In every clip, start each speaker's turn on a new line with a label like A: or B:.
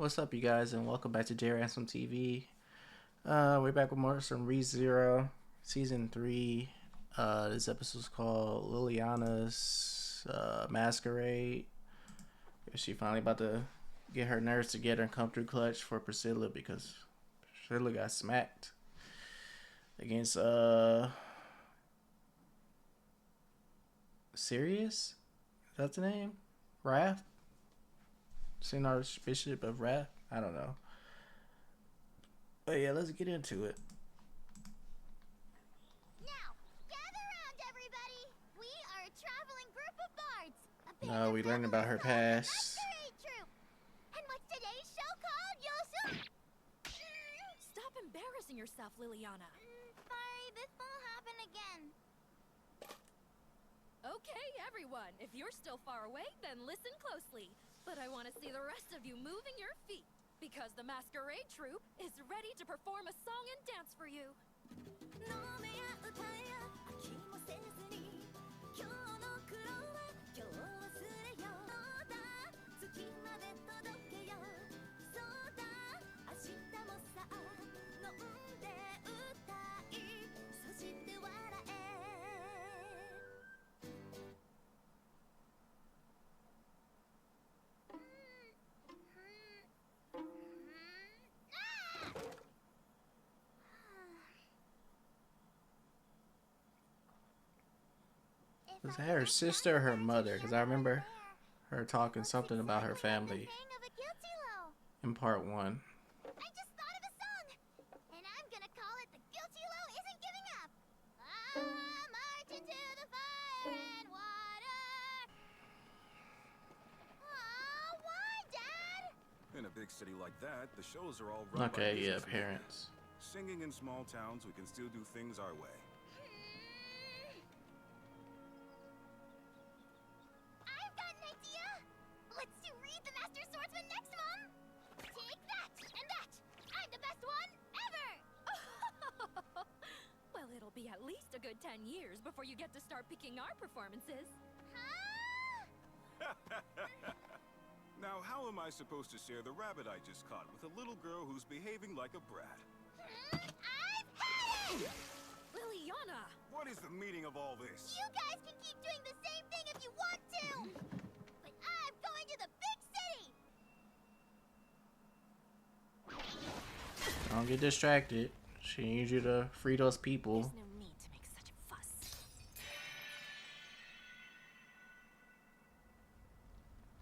A: What's up, you guys, and welcome back to J Ransom TV. We're back with more some ReZero season 3. This episode is called Liliana's Masquerade. She finally about to get her nerves together and come through clutch for Priscilla because Priscilla got smacked against Sirius. That's the name? Wrath? Saint Archbishop of Wrath? I don't know. But yeah, let's get into it.
B: Now, gather round, everybody. We are a traveling group of bards.
A: No, we learned about her past.
B: Masquerade troupe. And what's today's show called, Yosu?
C: Stop embarrassing yourself, Liliana.
B: Sorry, this won't happen again.
C: Okay, everyone. If you're still far away, then listen closely. But I want to see the rest of you moving your feet, because the Masquerade troupe is ready to perform a song and dance for you.
A: Was that her sister or her mother? Because I remember her talking something about her family in part 1.
B: I just thought of a song, and I'm gonna call it "The Guilty Low Isn't Giving Up." March into the fire and water. Aw, why, Dad?
D: In a big city like that, the shows are all run by
A: Okay, yeah,
D: businessmen.
A: parents.
D: Singing in small towns, we can still do things our way.
B: I've got an idea. Let's do Read the Master Swordsman next, Mom. Take that and that. I'm the best one ever.
C: Well, it'll be at least a good 10 years before you get to start picking our performances.
B: Huh?
D: Now, how am I supposed to share the rabbit I just caught with a little girl who's behaving like a brat?
B: I've had it.
C: Liliana!
D: What is the meaning of all this?
B: You guys can keep doing the same thing if you want to. But I'm going to the big city.
A: Don't get distracted. She needs you to free those people.
C: There's no need to make such a fuss.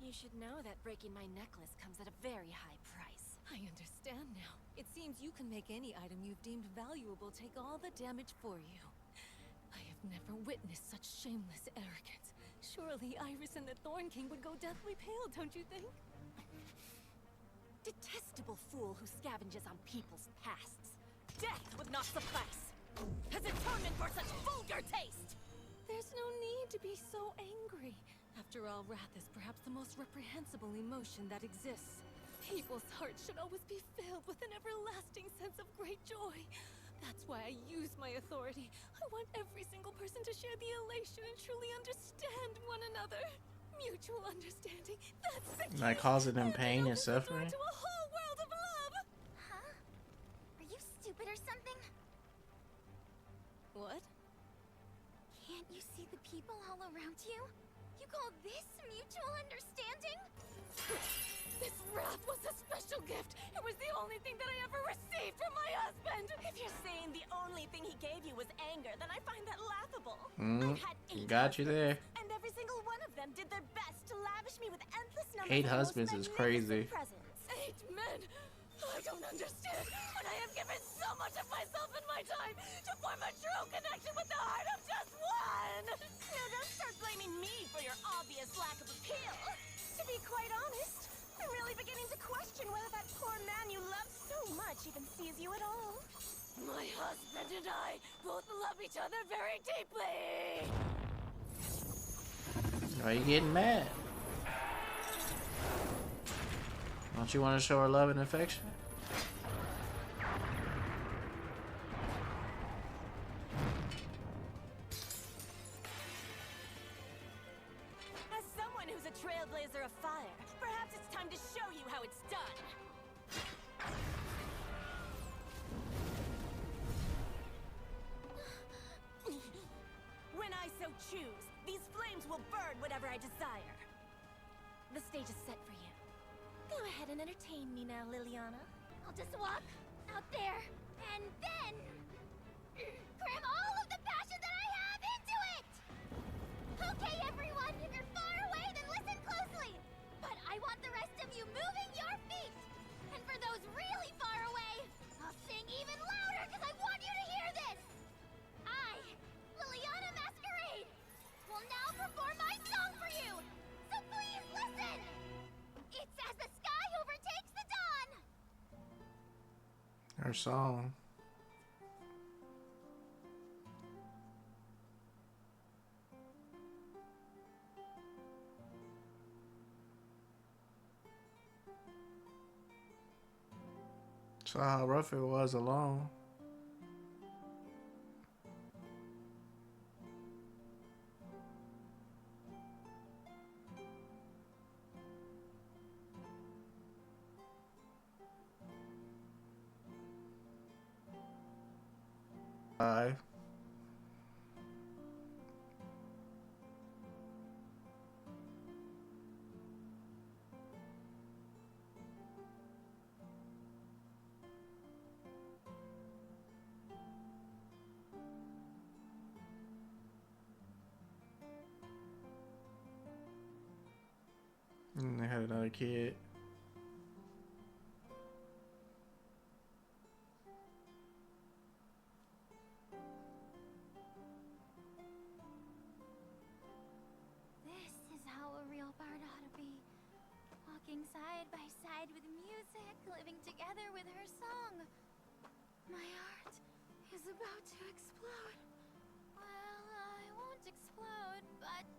C: You should know that breaking my necklace comes at a very high price.
E: I understand now. It seems you can make any item you've deemed valuable take all the damage for you. I have never witnessed such shameless arrogance. Surely Iris and the Thorn King would go deathly pale, don't you think?
C: Detestable fool who scavenges on people's pasts. Death would not suffice. As atonement for such vulgar taste!
E: There's no need to be so angry. After all, wrath is perhaps the most reprehensible emotion that exists. People's hearts should always be filled with an everlasting sense of great joy. That's why I use my authority. I want every single person to share the elation and truly understand one another. Mutual understanding, that's the key.
A: Like causing them
E: And
A: pain and
E: opens the door
A: suffering.
E: to a whole world of love.
B: Huh? Are you stupid or something?
E: What?
B: Can't you see the people all around you? You call this mutual understanding?
E: This wrath was a special gift. It was the only thing that I ever received from my husband.
C: If you're saying the only thing he gave you was anger, then I find that laughable.
A: Mm,
C: I've had 8
A: got you there.
C: husbands, and every single one of them did their best to lavish me with endless numbers
A: 8
C: of the most
A: husbands is crazy.
C: magnificent presents.
E: 8 men. I don't understand. But I have given so much of myself and my time to form a true connection with the heart of just one.
C: Now don't start blaming me for your obvious lack of appeal. To be quite honest, I'm really beginning to question whether that poor man you love so much even sees you at all.
E: My husband and I both love each other very deeply.
A: Why are you getting mad? Don't you want to show her love and affection?
C: As someone who's a trailblazer of fire, perhaps it's time to show you how it's done.
E: whenever I desire. The stage is set for you. Go ahead and entertain me now, Liliana.
B: I'll just walk out there and then cram all of the passion that I have into it! Okay, everyone, if you're far away, then listen closely. But I want the rest of you moving your feet. And for those really far away, I'll sing even louder because I want you to hear this. I, Liliana Masquerade, will now perform my song for you. So please listen. It's as the sky overtakes the dawn.
A: Her song. Saw how rough it was alone. Five. And they had another kid.
B: This is how a real bard ought to be. Walking side by side with music, living together with her song. My heart is about to explode. Well, I won't explode, but...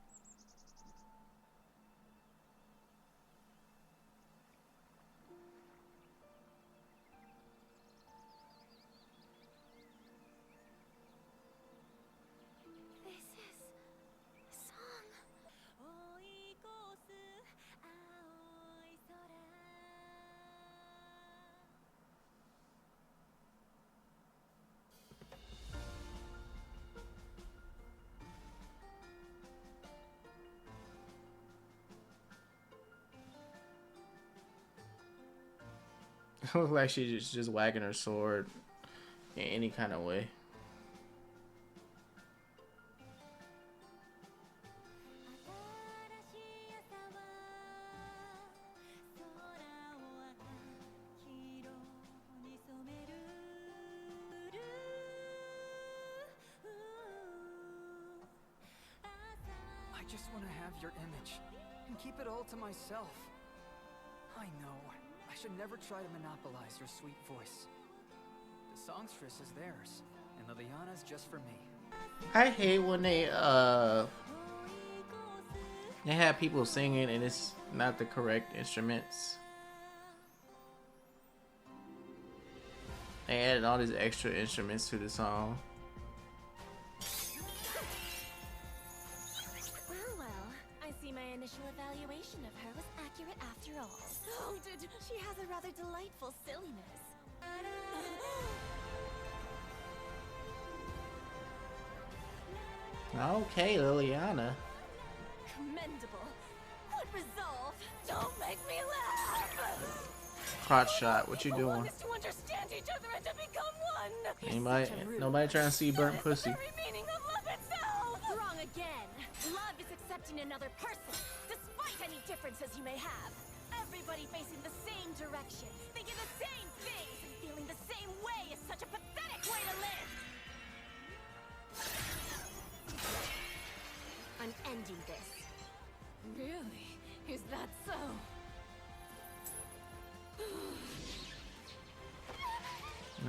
B: This is a song.
A: It looked like she's just wagging her sword in any kind of way.
F: I just want to have your image and keep it all to myself. I know. I should never try to monopolize your sweet voice. The songstress is theirs, and Liliana's just for me.
A: I hate when they have people singing and it's not the correct instruments. They added all these extra instruments to the song.
E: Well, I see my initial evaluation of her was accurate after all. So she has a rather delightful silliness.
A: Okay, Liliana.
E: Commendable. What resolve? Don't make me laugh.
A: Crotch shot, what you
E: People want
A: doing?
E: us to understand each other and to become one.
A: Nobody trying to see burnt pussy.
E: The very meaning of love itself. Wrong again. Love is accepting another person, despite any differences you may have. Everybody facing the same direction, thinking the same things, and feeling the same way is such a pathetic way to live. I'm ending this. Really? Is that so?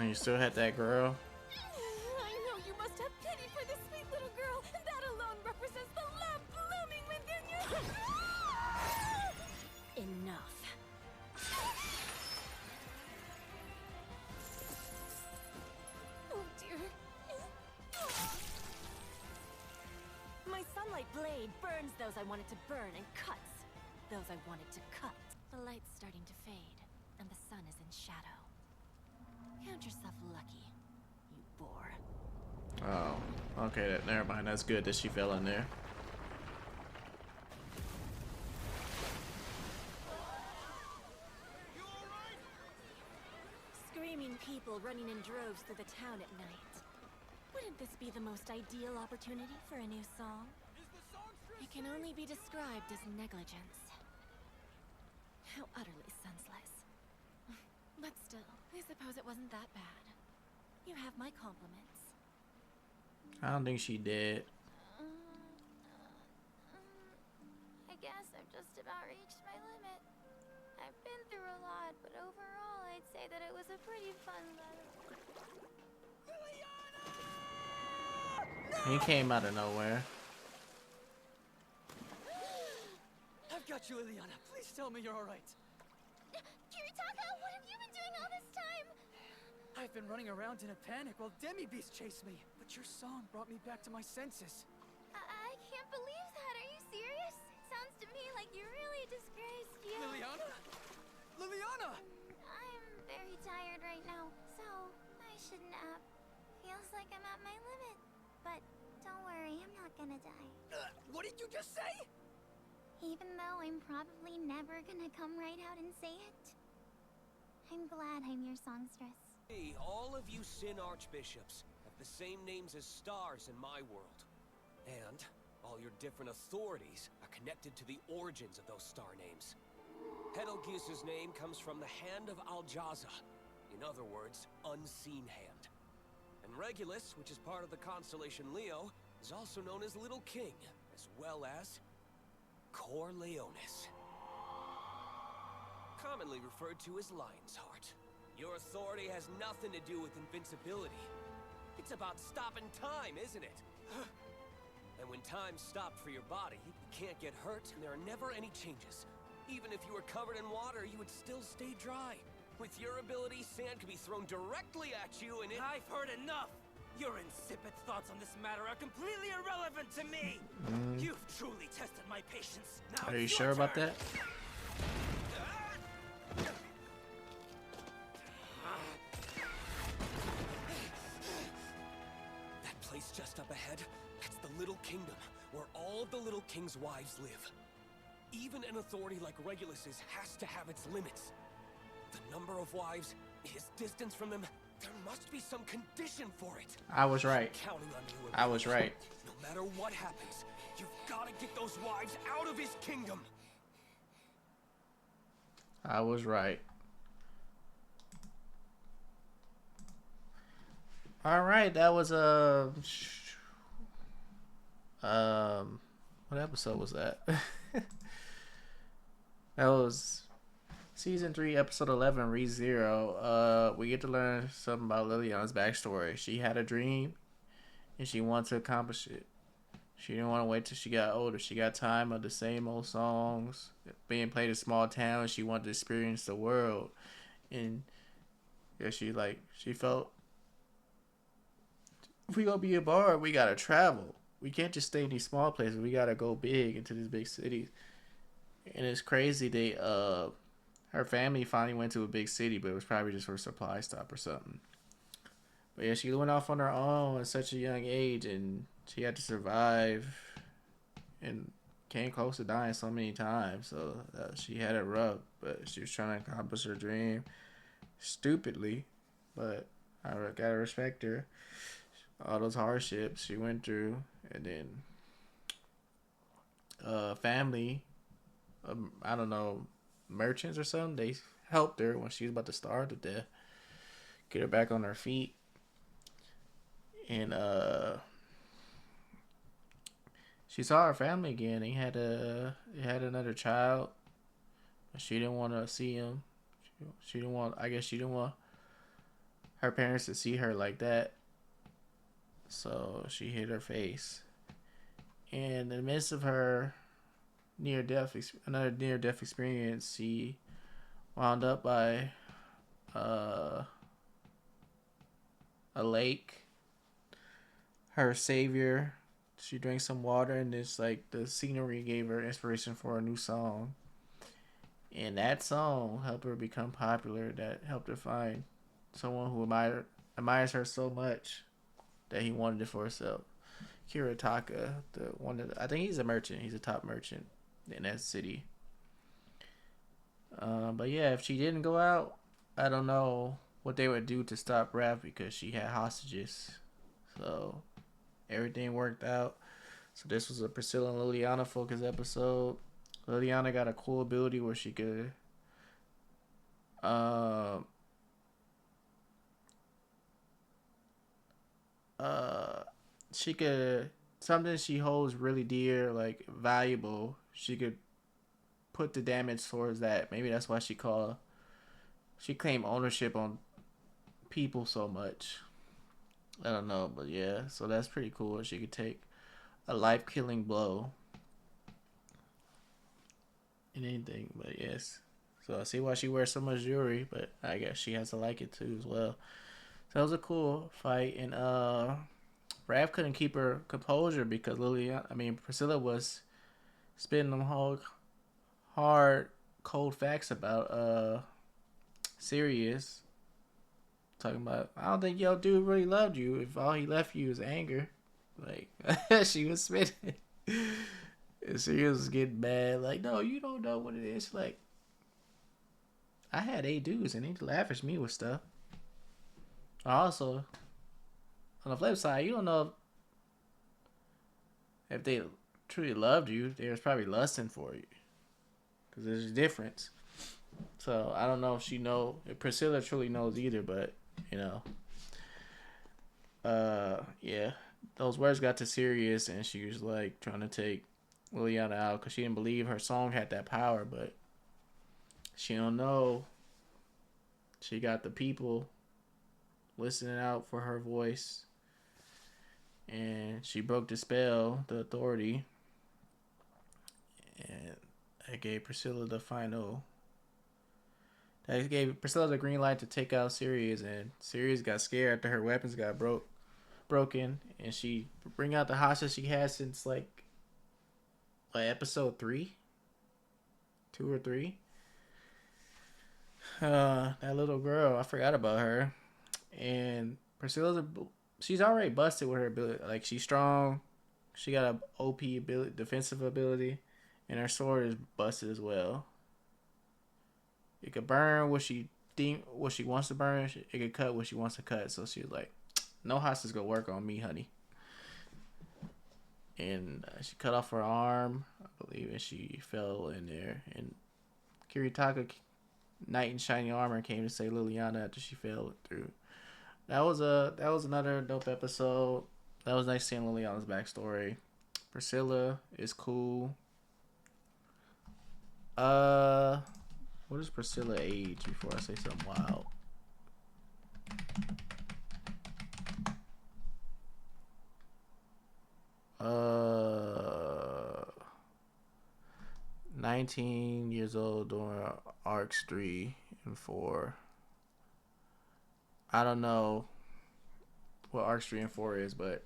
A: And you still had that girl.
E: I know you must have pity for this sweet little girl, and that alone represents the love blooming within you. Enough. Oh dear. My sunlight blade burns those I wanted to burn and cuts those I wanted to cut. The light's starting to fade, and the sun is in shadow. Count yourself lucky, you bore.
A: Oh, okay. Never mind. That's good that she fell in there.
E: Screaming people running in droves through the town at night. Wouldn't this be the most ideal opportunity for a new song? It can only be described as negligence. How utterly senseless. But still, I suppose it wasn't that bad. You have my compliments.
A: I don't think she did.
B: I guess I've just about reached my limit. I've been through a lot, but overall, I'd say that it was a pretty fun battle.
A: He came out of nowhere.
F: I've got you, Liliana. Please tell me you're alright.
B: Kiritaka, what have you been doing all this time?
F: I've been running around in a panic while demi-beasts chased me. But your song brought me back to my senses.
B: I can't believe that. Are you serious? Sounds to me like you really disgraced you.
F: Liliana? Liliana!
B: I'm very tired right now, so I should nap. Feels like I'm at my limit. But don't worry, I'm not gonna die.
F: What did you just say?
B: Even though I'm probably never gonna come right out and say it. I'm glad I'm your songstress.
G: Hey, all of you Sin Archbishops have the same names as stars in my world. And all your different authorities are connected to the origins of those star names. Betelgeuse' name comes from the Hand of Aljaza. In other words, Unseen Hand. And Regulus, which is part of the constellation Leo, is also known as Little King, as well as Corleones. Commonly referred to as Lion's Heart. Your authority has nothing to do with invincibility. It's about stopping time, isn't it? And when time's stopped for your body, you can't get hurt and there are never any changes. Even if you were covered in water, you would still stay dry. With your ability, sand can be thrown directly at you and it—
H: I've heard enough! Your insipid thoughts on this matter are completely irrelevant to me! You've truly tested my patience. Now
A: Are you
H: it's
A: sure
H: your
A: about
H: turn.
A: that?
G: That place just up ahead, that's the Little Kingdom, where all of the Little King's wives live. Even an authority like Regulus's has to have its limits. The number of wives, his distance from them, there must be some condition for it.
A: I was right.
G: Counting on you.
A: I was right.
G: No matter what happens, you've got to get those wives out of his kingdom.
A: I was right. All right, that was what episode was that? That was season 3, episode 11, ReZero. We get to learn something about Liliana's backstory. She had a dream, and she wanted to accomplish it. She didn't want to wait till she got older. She got time of the same old songs being played in small towns. She wanted to experience the world, and yeah, she felt, if we gonna be a bar, we gotta travel. We can't just stay in these small places. We gotta go big into these big cities. And it's crazy. Her family finally went to a big city, but it was probably just for a supply stop or something. But yeah, she went off on her own at such a young age, and she had to survive, and came close to dying so many times. So she had it rough, but she was trying to accomplish her dream stupidly. But I gotta respect her. All those hardships she went through, and then family, I don't know, merchants or something, they helped her when she was about to starve to death, get her back on her feet. And she saw her family again. They had another child, but she didn't want to see him. She didn't want, I guess she didn't want her parents to see her like that. So she hit her face. And in the midst of her another near death experience, she wound up by a lake. Her savior, she drank some water, and it's like the scenery gave her inspiration for a new song. And that song helped her become popular. That helped her find someone who admires her so much that he wanted it for himself. Kiritaka, the one that I think he's a merchant. He's a top merchant in that city. But yeah, if she didn't go out, I don't know what they would do to stop Raph because she had hostages. So everything worked out. So this was a Priscilla and Liliana focus episode. Liliana got a cool ability where she could she could something she holds really dear, like valuable, she could put the damage towards that. Maybe that's why she claimed ownership on people so much. I don't know, but yeah, so that's pretty cool. She could take a life-killing blow in anything, but yes. So I see why she wears so much jewelry, but I guess she has to like it too as well. So it was a cool fight, and Raph couldn't keep her composure because Priscilla was spitting them hard, cold facts about Sirius. Talking about, I don't think your dude really loved you if all he left you is anger. Like, she was spitting. And Sirius was getting mad. Like, no, you don't know what it is. Like, I had 8 dudes and they laugh at me with stuff. Also, on the flip side, you don't know if they truly loved you. They was probably lusting for you. Because there's a difference. So, I don't know if Priscilla truly knows either, but, yeah. Those words got to Sirius, and she was, like, trying to take Liliana out because she didn't believe her song had that power, but she don't know. She got the people listening out for her voice, and she broke the spell, the authority, and that gave Priscilla the green light to take out Sirius, and Sirius got scared after her weapons got broken, and she bring out the hostage she had since like episode 3, 2 or 3. That little girl, I forgot about her. And she's already busted with her ability. Like, she's strong. She got a OP ability, defensive ability, and her sword is busted as well. It could burn what she wants to burn. It could cut what she wants to cut. So she was like, "No hostage gonna work on me, honey." And she cut off her arm, I believe, and she fell in there. And Kiritaka, knight in shiny armor, came to save Liliana after she fell through. That was another dope episode. That was nice seeing Liliana's backstory. Priscilla is cool. What is Priscilla age before I say something wild? 19 years old during arcs 3 and 4. I don't know what arcs 3 and 4 is, but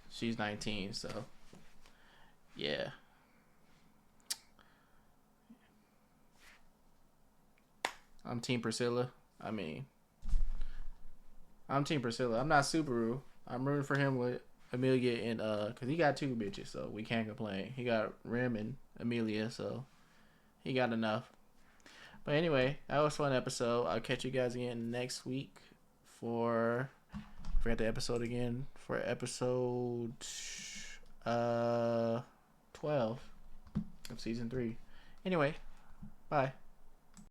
A: she's 19, so yeah. I'm Team Priscilla. I'm Team Priscilla. I'm not Subaru. I'm rooting for him with Amelia and cause he got 2 bitches, so we can't complain. He got Rim and Amelia, so he got enough. But anyway, that was a fun episode. I'll catch you guys again next week for I forgot the episode again, for episode 12 of season 3. Anyway, bye.